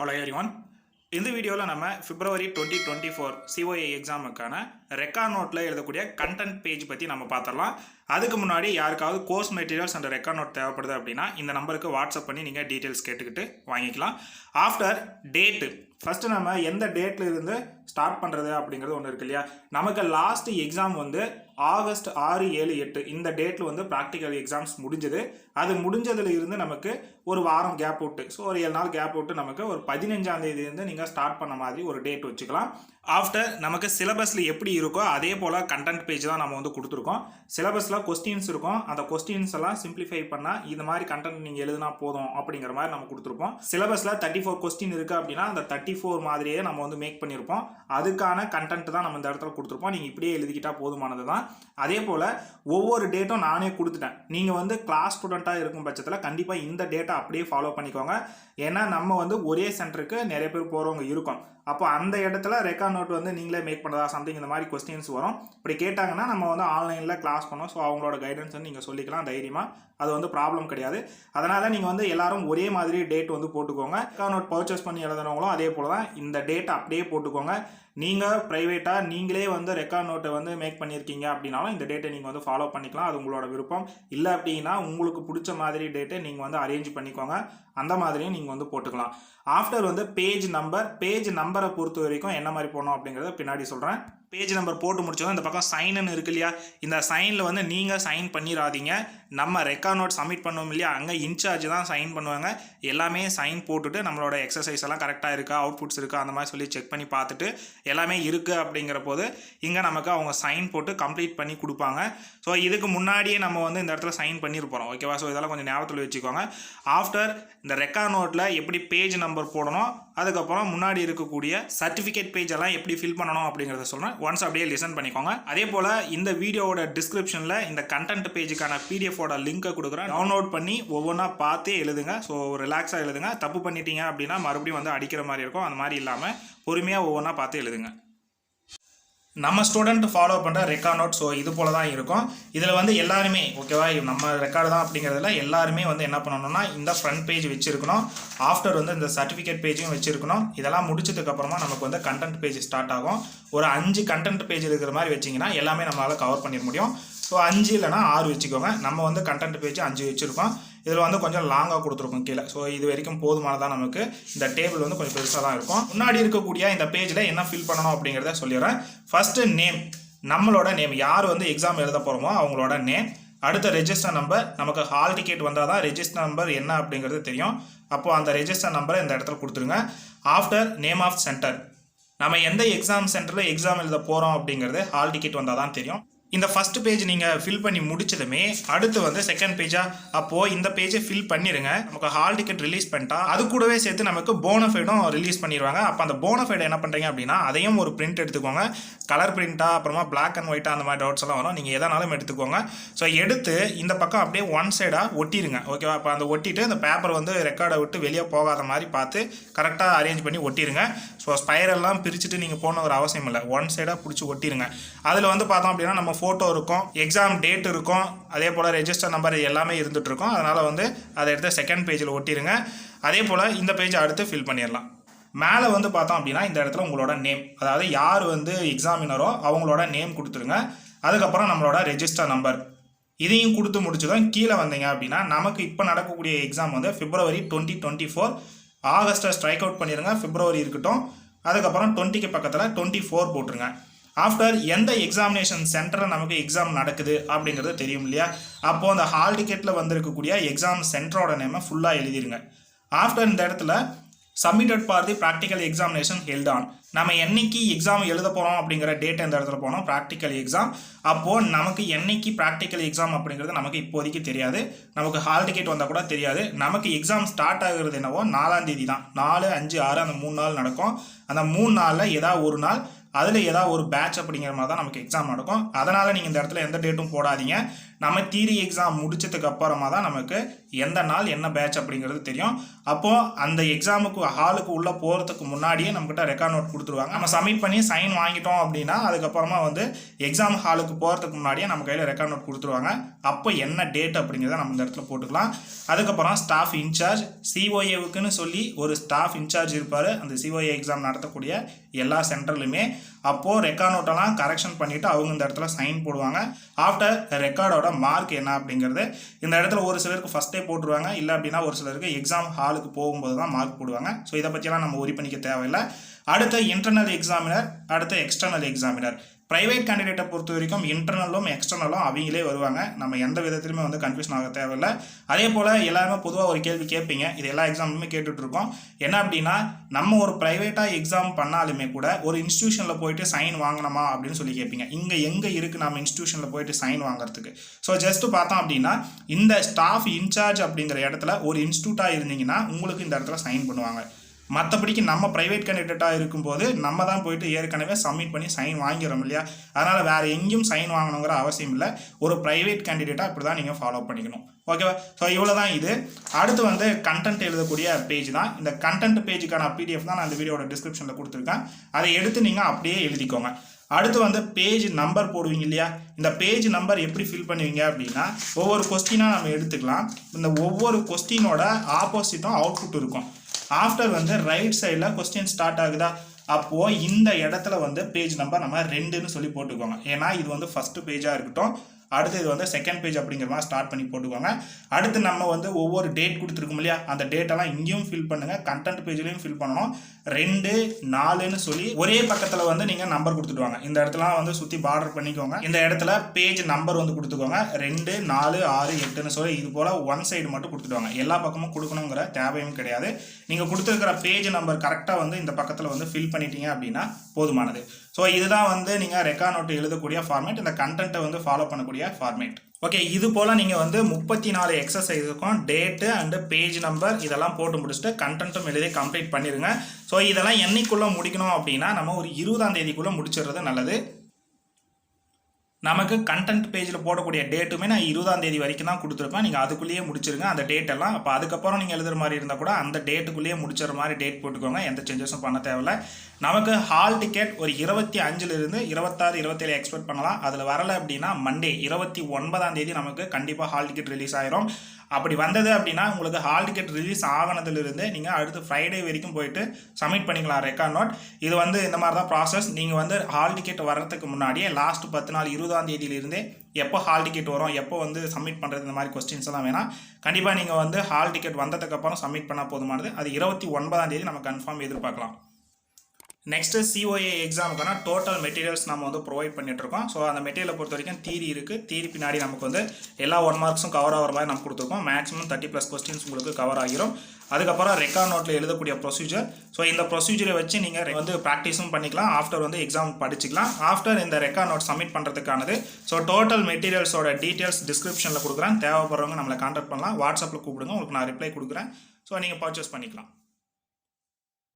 Hello everyone. இந்த வீடியோவில் நம்ம February 2024 COA எக்ஸாமுக்கான ரெக்கார்ட் நோட்டில் எழுதக்கூடிய கண்டென்ட் பேஜ் பற்றி நம்ம பார்த்துடலாம். அதுக்கு முன்னாடி யாருக்காவது course materials and record note தேவைப்படுது அப்படின்னா இந்த நம்பருக்கு வாட்ஸ்அப் பண்ணி நீங்கள் டீட்டெயில்ஸ் கேட்டுக்கிட்டு வாங்கிக்கலாம். ஆஃப்டர் டேட்டு ஃபஸ்ட்டு நம்ம எந்த டேட்டில் இருந்து ஸ்டார்ட் பண்ணுறது அப்படிங்கிறது ஒன்று இருக்கு இல்லையா. நமக்கு லாஸ்ட் எக்ஸாம் வந்து ஆகஸ்ட் 6, 7, 8 இந்த டேட்டில் வந்து ப்ராக்டிக்கல் எக்ஸாம்ஸ் முடிஞ்சது. அது முடிஞ்சதில் இருந்து நமக்கு ஒரு வாரம் கேப் விட்டு, ஸோ ஒரு 7 நாள் கேப் விட்டு நமக்கு ஒரு 15ஆம் தேதியிலேருந்து நீங்கள் ஸ்டார்ட் பண்ண மாதிரி ஒரு டேட் வச்சுக்கலாம். ஆஃப்டர் நமக்கு சிலபஸில் எப்படி இருக்கோ அதே போல் கண்டென்ட் பேஜ் தான் நம்ம வந்து கொடுத்துருக்கோம். சிலபஸில் கொஸ்டின்ஸ் இருக்கும், அந்த கொஸ்டின்ஸ் எல்லாம் சிம்பிளிஃபை பண்ணால் இந்த மாதிரி கண்டென்ட் நீங்கள் எழுதினா போதும் அப்படிங்கிற மாதிரி நம்ம கொடுத்துருப்போம். சிலபஸில் 34 கொஸ்டின் இருக்குது அப்படின்னா அந்த 34 மாதிரியே நம்ம வந்து மேக் பண்ணியிருப்போம். அதுக்கான கண்டென்ட் தான் நம்ம இந்த இடத்துல கொடுத்துருப்போம். நீங்கள் இப்படியே எழுதிக்கிட்டால் போதுமானது தான். அதே போல் ஒவ்வொரு டேட்டும் நானே கொடுத்துட்டேன். நீங்கள் வந்து கிளாஸ் ஸ்டூடெண்ட்டாக இருக்கும் பட்சத்தில் கண்டிப்பாக இந்த டேட்டை அப்படியே ஃபாலோ பண்ணிக்கோங்க. ஏன்னா நம்ம வந்து ஒரே சென்டருக்கு நிறைய பேர் போகிறவங்க இருக்கும். அப்போ அந்த இடத்துல ரெக்கார்ட் நோட் வந்து நீங்களே மேக் பண்ணுறதா சம்திங் இந்த மாதிரி கொஸ்டின்ஸ் வரும். இப்படி கேட்டாங்கன்னா நம்ம வந்து ஆன்லைனில் கிளாஸ் பண்ணோம். ஸோ அவங்களோட கைடன்ஸ் வந்து நீங்கள் சொல்லிக்கலாம் தைரியமாக, அது வந்து ப்ராப்ளம் கிடையாது. அதனால் நீங்கள் வந்து எல்லாரும் ஒரே மாதிரி டேட் வந்து போட்டுக்கோங்க. ரெக்கார்ட் நோட் பர்ச்சேஸ் பண்ணி எழுதுனவங்களும் அதே போல் தான் இந்த டேட்டை அப்படியே போட்டுக்கோங்க. நீங்கள் ப்ரைவேட்டாக நீங்களே வந்து ரெக்கார்ட் நோட்டை வந்து மேக் பண்ணியிருக்கீங்க அப்படின்னாலும் இந்த டேட்டை நீங்கள் வந்து ஃபாலோ பண்ணிக்கலாம். அது உங்களோட விருப்பம். இல்லை அப்படின்னா உங்களுக்கு பிடிச்ச மாதிரி டேட்டை நீங்கள் வந்து அரேஞ்ச் பண்ணிக்கோங்க. அந்த மாதிரியும் நீங்கள் வந்து போட்டுக்கலாம். ஆஃப்டர் வந்து பேஜ் நம்பரை பொறுத்த வரைக்கும் என்ன மாதிரி போடணும் அப்படிங்கிறத பின்னாடி சொல்கிறேன். பேஜ் நம்பர் போட்டு முடிச்சதும் இந்த பக்கம் சைன்னு இருக்கு இல்லையா, இந்த சைனில் வந்து நீங்கள் சைன் பண்ணிடாதீங்க. நம்ம ரெக்கார்ட் நோட் சப்மிட் பண்ணுவோம் இல்லையா, அங்கே இன்சார்ஜ் தான் சைன் பண்ணுவாங்க. எல்லாமே சைன் போட்டுட்டு நம்மளோட எக்ஸசைஸ் எல்லாம் கரெக்டாக இருக்கா, அவுட்புட்ஸ் இருக்கா, அந்த மாதிரி சொல்லி செக் பண்ணி பார்த்துட்டு எல்லாமே இருக்குது அப்படிங்கிற போது இங்கே நமக்கு அவங்க சைன் போட்டு கம்ப்ளீட் பண்ணி கொடுப்பாங்க. ஸோ இதுக்கு முன்னாடியே நம்ம வந்து இந்த இடத்துல சைன் பண்ணியிருப்போம். ஓகேவா? ஸோ இதெல்லாம் கொஞ்சம் ஞாபகத்தில் வச்சுக்கோங்க. ஆஃப்டர் இந்த ரெக்கார்ட் நோட்டில் எப்படி பேஜ் நம்பர் போடணும், அதுக்கப்புறம் முன்னாடி இருக்கக்கூடிய சர்டிஃபிகேட் பேஜ் எல்லாம் எப்படி ஃபில் பண்ணணும் அப்படிங்கிறத சொல்கிறேன். ஒன்ஸ் அப்படியே லிசன் பண்ணிக்கோங்க. அதே போல் இந்த வீடியோவோட டிஸ்கிரிப்ஷனில் இந்த கண்டென்ட் பேஜுக்கான பிடிஎஃபோட லிங்கை கொடுக்குறேன். டவுன்லோட் பண்ணி ஒவ்வொன்றா பார்த்தே எழுதுங்க. ஸோ ரிலாக்ஸாக எழுதுங்க. தப்பு பண்ணிட்டீங்க அப்படின்னா மறுபடியும் வந்து அடிக்கிற மாதிரி இருக்கும். அந்த மாதிரி இல்லாமல் பொறுமையாக ஒவ்வொன்றா பார்த்து எழுதுங்க. நம்ம ஸ்டூடெண்ட் ஃபாலோ பண்ணுற ரெக்கார்ட் நோட் ஸோ இது போல தான் இருக்கும். இதில் வந்து எல்லாருமே ஓகேவா, நம்ம ரெக்கார்டு தான் அப்படிங்கிறதுல எல்லாருமே வந்து என்ன பண்ணணும்னா இந்த ஃப்ரண்ட் பேஜ் வச்சுருக்கணும். ஆஃப்டர் வந்து இந்த சர்டிஃபிகேட் பேஜும் வச்சுருக்கணும். இதெல்லாம் முடிச்சதுக்கப்புறமா நமக்கு வந்து கண்டென்ட் பேஜ் ஸ்டார்ட் ஆகும். ஒரு 5 கண்டென்ட் பேஜ் இருக்கிற மாதிரி வச்சிங்கன்னா எல்லாமே நம்மளால் கவர் பண்ணிட முடியும். ஸோ 5 இல்லைனா 6 வச்சுக்கோங்க. நம்ம வந்து கண்டென்ட் பேஜ் 5 வச்சுருக்கோம். இதில் வந்து கொஞ்சம் லாங்காக கொடுத்துருக்கோம் கீழே. ஸோ இது வரைக்கும் போதுமானதான். நமக்கு இந்த டேபிள் வந்து கொஞ்சம் பெருசாக தான் இருக்கும். முன்னாடி இருக்கக்கூடிய இந்த பேஜில் என்ன ஃபில் பண்ணணும் அப்படிங்கிறத சொல்லிடுறேன். ஃபஸ்ட்டு நேம், நம்மளோட நேம், யார் வந்து எக்ஸாம் எழுத போகிறோமோ அவங்களோட நேம். அடுத்த ரெஜிஸ்டர் நம்பர், நமக்கு ஹால் டிக்கெட் வந்தால் தான் ரெஜிஸ்டர் நம்பர் என்ன அப்படிங்கிறது தெரியும். அப்போது அந்த ரெஜிஸ்டர் நம்பரை இந்த இடத்துல கொடுத்துருங்க. ஆஃப்டர் நேம் ஆஃப் சென்டர், நம்ம எந்த எக்ஸாம் சென்டரில் எக்ஸாம் எழுத போகிறோம் அப்படிங்கிறது ஹால் டிக்கெட் வந்தால் தான் தெரியும். இந்த ஃபஸ்ட் பேஜ் நீங்கள் ஃபில் பண்ணி முடிச்சதுமே அடுத்து வந்து செகண்ட் பேஜாக, அப்போது இந்த பேஜை ஃபில் பண்ணிடுங்க. நமக்கு ஹால் டிக்கெட் ரிலீஸ் பண்ணிட்டா அது கூடவே சேர்த்து நமக்கு போனஃபைடும் ரிலீஸ் பண்ணிடுவாங்க. அப்போ அந்த போனஃபைடை என்ன பண்ணுறீங்க அப்படின்னா அதையும் ஒரு பிரிண்ட் எடுத்துக்கோங்க. கலர் பிரிண்ட்டாக, அப்புறமா பிளாக் அண்ட் ஒயிட்டாக அந்த மாதிரி டவுட்ஸ் எல்லாம் வரும். நீங்கள் எதனாலும் எடுத்துக்கோங்க. ஸோ எடுத்து இந்த பக்கம் அப்படியே ஒன் சைடாக ஒட்டிடுங்க. ஓகேவா? அப்போ அந்த ஒட்டிட்டு அந்த பேப்பர் வந்து ரெக்கார்டை விட்டு வெளியே போகாத மாதிரி பார்த்து கரெக்டாக அரேஞ்ச் பண்ணி ஒட்டிடுங்க. ஸோ ஸ்பைரெல்லாம் பிரிச்சுட்டு நீங்கள் போன ஒரு அவசியம் இல்லை. ஒன் சைடாக பிடிச்சி ஒட்டிடுங்க. அதில் வந்து பார்த்தோம் அப்படின்னா நம்ம ஃபோட்டோ இருக்கும், எக்ஸாம் டேட் இருக்கும், அதே போல் ரெஜிஸ்டர் நம்பர் எல்லாமே இருந்துகிட்டு இருக்கும். அதனால் வந்து அதை எடுத்து செகண்ட் பேஜில் ஒட்டிடுங்க. அதே போல் இந்த பேஜை அடுத்து ஃபில் பண்ணிடலாம். மேலே வந்து பார்த்தோம் அப்படின்னா இந்த இடத்துல உங்களோட நேம், அதாவது யார் வந்து எக்ஸாமினரோ அவங்களோட நேம் கொடுத்துருங்க. அதுக்கப்புறம் நம்மளோட ரெஜிஸ்டர் நம்பர் இதையும் கொடுத்து முடிச்சதும் கீழே வந்தீங்க அப்படின்னா நமக்கு இப்போ நடக்கக்கூடிய எக்ஸாம் வந்து February 2024. ஆகஸ்ட்டை ஸ்ட்ரைக் அவுட் பண்ணிடுங்க, February இருக்கட்டும். அதுக்கப்புறம் 20க்கு பக்கத்தில் 24 போட்டுருங்க. ஆஃப்டர் எந்த எக்ஸாமினேஷன் சென்டரில் நமக்கு எக்ஸாம் நடக்குது அப்படிங்கிறது தெரியும் இல்லையா. அப்போது அந்த ஹால் டிக்கெட்டில் வந்திருக்கக்கூடிய எக்ஸாம் சென்டரோட நேமை ஃபுல்லாக எழுதிருங்க. ஆஃப்டர் இந்த இடத்துல submitted for the practical examination held on, நம்ம என்னைக்கு எக்ஸாம் எழுத போகிறோம் அப்படிங்கிற டேட் இந்த இடத்துல போனோம், ப்ராக்டிக்கல் எக்ஸாம். அப்போது நமக்கு என்னைக்கு ப்ராக்டிக்கல் எக்ஸாம் அப்படிங்கிறது நமக்கு இப்போதைக்கு தெரியாது. நமக்கு ஹால் டிக்கெட் வந்தால் கூட தெரியாது. நமக்கு எக்ஸாம் ஸ்டார்ட் ஆகுறது என்னவோ 4ஆம் தேதி தான். 4, 5, 6 அந்த 3 நாள் நடக்கும். அந்த 3 நாளில் ஏதாவது ஒரு நாள் அதில் ஏதாவது ஒரு பேட்ச் அப்படிங்கிற மாதிரி தான் நமக்கு எக்ஸாம் நடக்கும். அதனால் நீங்கள் இந்த இடத்துல எந்த டேட்டும் போடாதீங்க. நம்ம தியரி எக்ஸாம் முடிச்சதுக்கு அப்புறமா தான் நமக்கு எந்த நாள் என்ன பேட்ச் அப்படிங்கிறது தெரியும். அப்போது அந்த எக்ஸாமுக்கு ஹாலுக்கு உள்ளே போகிறதுக்கு முன்னாடியே நம்மக்கிட்ட ரெக்கார்ட் நோட் கொடுத்துருவாங்க. நம்ம சப்மிட் பண்ணி சைன் வாங்கிட்டோம் அப்படின்னா அதுக்கப்புறமா வந்து எக்ஸாம் ஹாலுக்கு போகிறதுக்கு முன்னாடியே நம்ம கையில் ரெக்கார்ட் நோட் கொடுத்துருவாங்க. அப்போ என்ன டேட் அப்படிங்கிறத நம்ம இந்த இடத்துல போட்டுக்கலாம். அதுக்கப்புறம் ஸ்டாஃப் இன்சார்ஜ் சிஓஏவுக்குன்னு சொல்லி ஒரு ஸ்டாஃப் இன்சார்ஜ் இருப்பார் அந்த சிஓஏ எக்ஸாம் நடத்தக்கூடிய எல்லா சென்டர்லையுமே. அப்போது ரெக்கார்ட் நோட்டெல்லாம் கரெக்ஷன் பண்ணிவிட்டு அவங்க இந்த இடத்துல சைன் போடுவாங்க. ஆஃப்டர் ரெக்கார்டோட மார்க் என்ன அப்படிங்கிறது இந்த இடத்துல ஒரு சிலருக்கு ஃபஸ்ட்டே போட்டுருவாங்க, இல்லை அப்படின்னா ஒரு சிலருக்கு எக்ஸாம் ஹாலுக்கு போகும்போது தான் மார்க் போடுவாங்க. ஸோ இதை பற்றியெல்லாம் நம்ம ஒரி பண்ணிக்க தேவையில்லை. அடுத்த இன்டர்னல் எக்ஸாமினர், அடுத்த எக்ஸ்டர்னல் எக்ஸாமினர். ப்ரைவேட் கேண்டிடேட்டை பொறுத்த வரைக்கும் இன்டர்னலும் எக்ஸ்டர்னலும் அவங்களே வருவாங்க. நம்ம எந்த விதத்துலையுமே வந்து கன்ஃபியூஷன் ஆக தேவையில்லை. அதே போல் எல்லாருமே பொதுவாக ஒரு கேள்வி கேட்பீங்க, இது எல்லா எக்ஸாமுமே கேட்டுட்ருக்கோம். என்ன அப்படின்னா, நம்ம ஒரு ப்ரைவேட்டாக எக்ஸாம் பண்ணாலுமே கூட ஒரு இன்ஸ்டியூஷனில் போயிட்டு சைன் வாங்கணுமா அப்படின்னு சொல்லி கேட்பீங்க. இங்கே எங்கே இருக்குது நம்ம இன்ஸ்டியூஷனில் போயிட்டு சைன் வாங்குறதுக்கு? ஸோ ஜஸ்ட்டு பார்த்தோம் அப்படின்னா இந்த ஸ்டாஃப் இன்சார்ஜ் அப்படிங்கிற இடத்துல ஒரு இன்ஸ்டியூட்டாக இருந்தீங்கன்னா உங்களுக்கு இந்த இடத்துல சைன் பண்ணுவாங்க. மற்றபடிக்கு நம்ம ப்ரைவேட் கேண்டிடேட்டாக இருக்கும்போது நம்ம தான் போயிட்டு ஏற்கனவே சப்மிட் பண்ணி சைன் வாங்கிறோம் இல்லையா? அதனால் வேறு எங்கேயும் சைன் வாங்கணுங்கிற அவசியம் இல்லை. ஒரு ப்ரைவேட் கேண்டிடேட்டாக இப்படி தான் நீங்கள் ஃபாலோ பண்ணிக்கணும். ஓகேவா? ஸோ இவ்வளோ தான் இது. அடுத்து வந்து கண்டென்ட் எழுதக்கூடிய பேஜ் தான். இந்த கண்டென்ட் பேஜுக்கான பிடிஎஃப் தான் நான் இந்த வீடியோட டிஸ்கிரிப்ஷனில் கொடுத்துருக்கேன். அதை எடுத்து நீங்கள் அப்படியே எழுதிக்கோங்க. அடுத்து வந்து பேஜ் நம்பர் போடுவீங்க இல்லையா? இந்த பேஜ் நம்பர் எப்படி ஃபில் பண்ணுவீங்க அப்படின்னா ஒவ்வொரு கொஸ்டினாக நம்ம எடுத்துக்கலாம். இந்த ஒவ்வொரு கொஸ்டினோட ஆப்போசிட்டும் அவுட்புட் இருக்கும். ஆஃப்டர் வந்து ரைட் சைடில் கொஸ்டின் ஸ்டார்ட் ஆகுதா, அப்போது இந்த இடத்துல வந்து பேஜ் நம்பர் நம்ம 2ன்னு சொல்லி போட்டுக்கோங்க. ஏன்னா இது வந்து ஃபஸ்ட்டு பேஜாக இருக்கட்டும். அடுத்து இது வந்து செகண்ட் பேஜ் அப்படிங்கிற மாதிரி ஸ்டார்ட் பண்ணி போட்டுக்கோங்க. அடுத்து நம்ம வந்து ஒவ்வொரு டேட் கொடுத்துருக்கோம் இல்லையா? அந்த டேட்டெல்லாம் இங்கேயும் ஃபில் பண்ணுங்கள், கண்டென்ட் பேஜ்லையும் ஃபில் பண்ணணும். 2, 4ன்னு சொல்லி ஒரே பக்கத்தில் வந்து நீங்கள் நம்பர் கொடுத்துடுவாங்க. இந்த இடத்துலாம் வந்து சுற்றி பார்டர் பண்ணிக்கோங்க. இந்த இடத்துல பேஜ் நம்பர் வந்து கொடுத்துக்கோங்க. 2, 4, 6, 8ன்னு சொல்லி இது போல் ஒன் சைடு மட்டும் கொடுத்துடுவாங்க. எல்லா பக்கமும் கொடுக்கணுங்கிற தேவையும் கிடையாது. நீங்கள் கொடுத்துருக்கிற பேஜ் நம்பர் கரெக்டாக வந்து இந்த பக்கத்தில் வந்து ஃபில் பண்ணிட்டீங்க அப்படின்னா போதுமானது. ஸோ இதுதான் வந்து நீங்கள் ரெக்கார்ட் நோட்டு எழுதக்கூடிய ஃபார்மேட், இந்த கண்டென்ட்டை வந்து ஃபாலோ பண்ணக்கூடிய ஃபார்மேட். ஓகே, இது போல் நீங்கள் வந்து 34 எக்ஸசைஸுக்கும் டேட்டு அண்டு பேஜ் நம்பர் இதெல்லாம் போட்டு முடிச்சுட்டு கண்டென்ட்டும் எழுதி கம்ப்ளீட் பண்ணிடுங்க. ஸோ இதெல்லாம் என்னைக்குள்ளே முடிக்கணும் அப்படின்னா நம்ம ஒரு 20ஆம் தேதிக்குள்ளே முடிச்சிடுறது நல்லது. நமக்கு கண்டென்ட் பேஜில் போடக்கூடிய டேட்டுமே நான் 20ஆம் தேதி வரைக்கும் தான் கொடுத்துருப்பேன். நீங்கள் அதுக்குள்ளேயே முடிச்சிருங்க அந்த டேட்டெல்லாம். அப்போ அதுக்கப்புறம் நீங்கள் எழுதுகிற மாதிரி இருந்தால் கூட அந்த டேட்டுக்குள்ளேயே முடிச்சிடுற மாதிரி டேட் போட்டுக்கோங்க. எந்த சேஞ்சஸும் பண்ண தேவையில்லை. நமக்கு ஹால் டிக்கெட் ஒரு 25லிருந்து 26, 27 எக்ஸ்பெக்ட் பண்ணலாம். அதில் வரலை அப்படின்னா மண்டே 29ஆம் தேதி நமக்கு கண்டிப்பாக ஹால் டிக்கெட் ரிலீஸ் ஆயிரும். அப்படி வந்தது அப்படின்னா உங்களுக்கு ஹால் டிக்கெட் ரிலீஸ் ஆகினதுலேருந்து நீங்கள் அடுத்து ஃப்ரைடே வரைக்கும் போயிட்டு சப்மிட் பண்ணிக்கலாம் ரெக்கார்ட் நோட். இது வந்து இந்த மாதிரி தான் ப்ராசஸ். நீங்கள் வந்து ஹால் டிக்கெட் வர்றதுக்கு முன்னாடியே லாஸ்ட் 10 நாள் 20ஆம் தேதியிலிருந்தே எப்போ ஹால் டிக்கெட் வரும், எப்போ வந்து சப்மிட் பண்ணுறது, இந்த மாதிரி கொஸ்டின்ஸ் எல்லாம் வேணாம். கண்டிப்பாக நீங்கள் வந்து ஹால் டிக்கெட் வந்ததுக்கப்புறம் சப்மிட் பண்ணால் போதுமானது. அது 29ஆம் தேதி நம்ம கன்ஃபார்ம் எதிர்பார்க்கலாம். நெக்ஸ்ட்டு சிஓஏ எக்ஸாமுக்கான டோட்டல் மெட்டீரியல்ஸ் நம்ம வந்து ப்ரொவைட் பண்ணிட்டுருக்கோம். ஸோ அந்த மெட்டீரியலை பொறுத்த வரைக்கும் தியரி இருக்குது. தியரி பின்னாடி நமக்கு வந்து எல்லா 1 மார்க்ஸும் கவர் ஆகிற மாதிரி நம்ம கொடுத்துருக்கோம். மேக்ஸிமம் 30+ கொஸ்டின்ஸ் உங்களுக்கு கவர் ஆகிரும். அதுக்கப்புறம் ரெக்கார்ட் நோட்டில் எழுதக்கூடிய ப்ரொசீஜர். ஸோ இந்த ப்ரொசீஜரை வச்சு நீங்கள் வந்து ப்ராக்டிஸும் பண்ணிக்கலாம். ஆஃப்டர் வந்து எக்ஸாம் படிச்சிக்கலாம். ஆஃப்டர் இந்த ரெக்கார்ட் நோட் சப்மிட் பண்ணுறதுக்கானது. ஸோ டோட்டல் மெட்டீரியல்ஸோட டீட்டெயில்ஸ் டிஸ்கிரிப்ஷனில் கொடுக்குறேன். தேவைப்படுறவங்க நம்மளை கான்டாக்ட் பண்ணலாம். வாட்ஸ்அப்பில் கூப்பிடுங்க, உங்களுக்கு நான் ரிப்ளை கொடுக்குறேன். ஸோ நீங்கள் பர்ச்சேஸ் பண்ணிக்கலாம்.